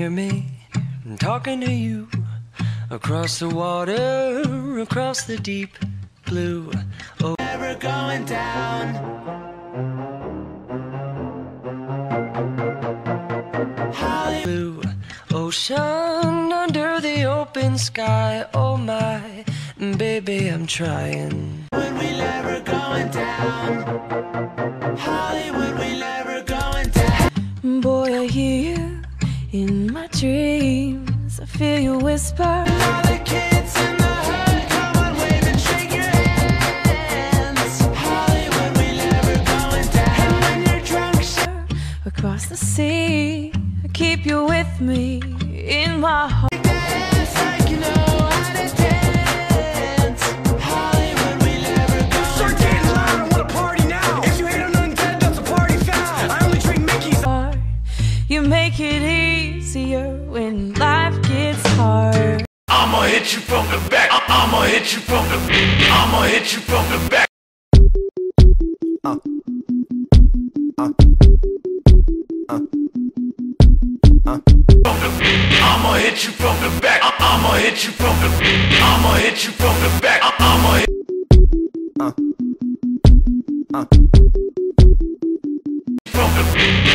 hear me? I'm talking to you. Across the water, across the deep blue. Oh, never going down. Blue ocean under the open sky. Oh my, baby, I'm trying. When we never going down. Hollywood, we never going down. Boy, I hear you in my dreams. I feel you whisper. All the kids in the hood, come on, wave and shake your hands. Hollywood, we never going down. And when you're drunk, across the sea, I keep you with me in my heart. Dance like you know how to dance. Hollywood, we never going down. Start dancing loud, I wanna party now. If you hate on undead, that's a party foul. I only drink Mickey's. You make it easier when life gets hard. I'ma hit you from the back. I'ma hit you from the back. I'ma hit you from the back. I'ma hit you from the back. I'ma hit you from the back. I'ma hit you from the back. I'ma hit.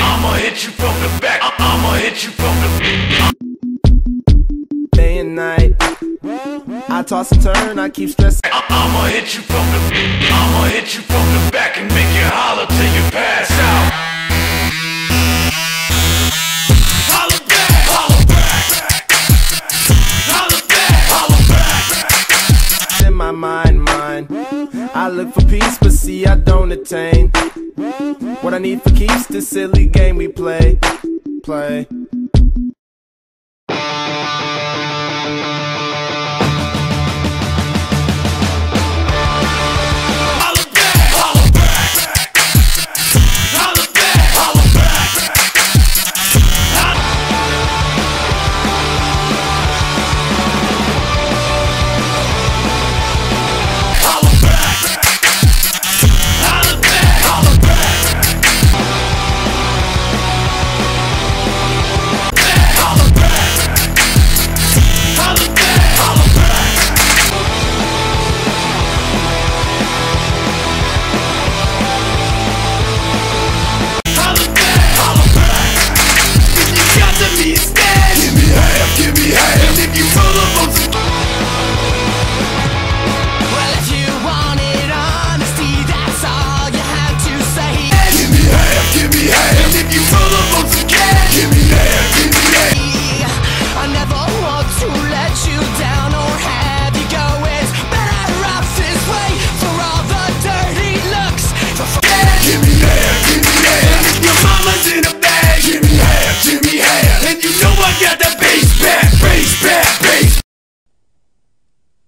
I'ma hit you from the back. I'ma hit you from the back. Day and night, I toss and turn, I keep stressing. I'ma hit you from the back. I'ma hit you from the back and make you holler till you pass out. Holler back, holler back, holler back, holler back. In my mind, I look for peace, but see I don't attain. What I need for keeps this silly game we play.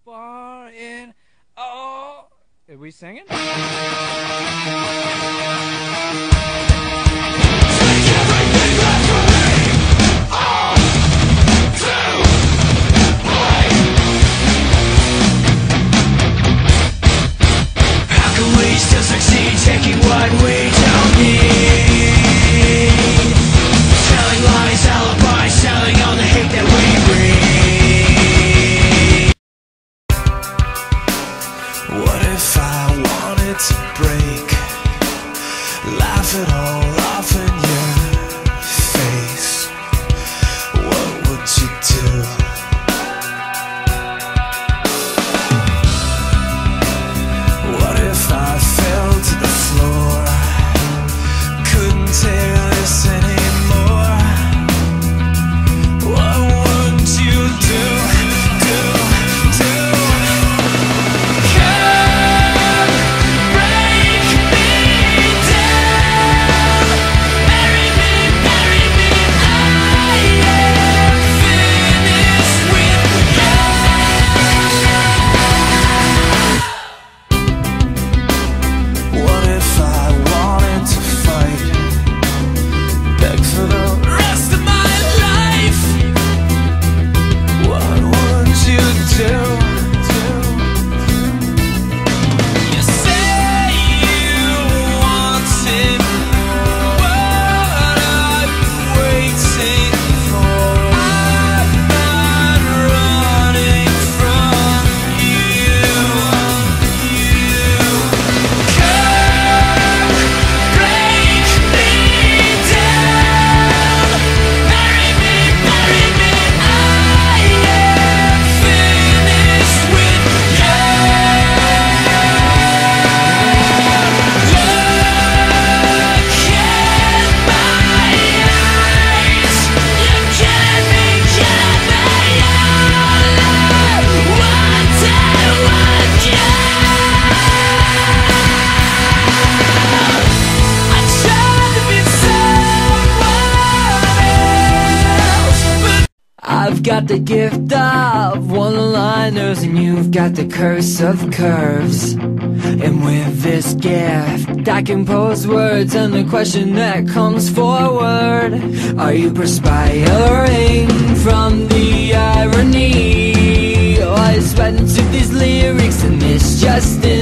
Far in. Oh, are we singing? How can we still succeed taking what we don't need? Telling lies, alibis, selling all the hate that we breed. What if I wanted to break? Laugh it all off in your face. What would you do? What if I fell to the floor? Couldn't take this anymore. What would you do? Come break me down, bury I've got the gift of one-liners, and you've got the curse of curves. And with this gift, I compose words, and the question that comes forward: are you perspiring from the irony? Or I sweat into these lyrics, and it's just in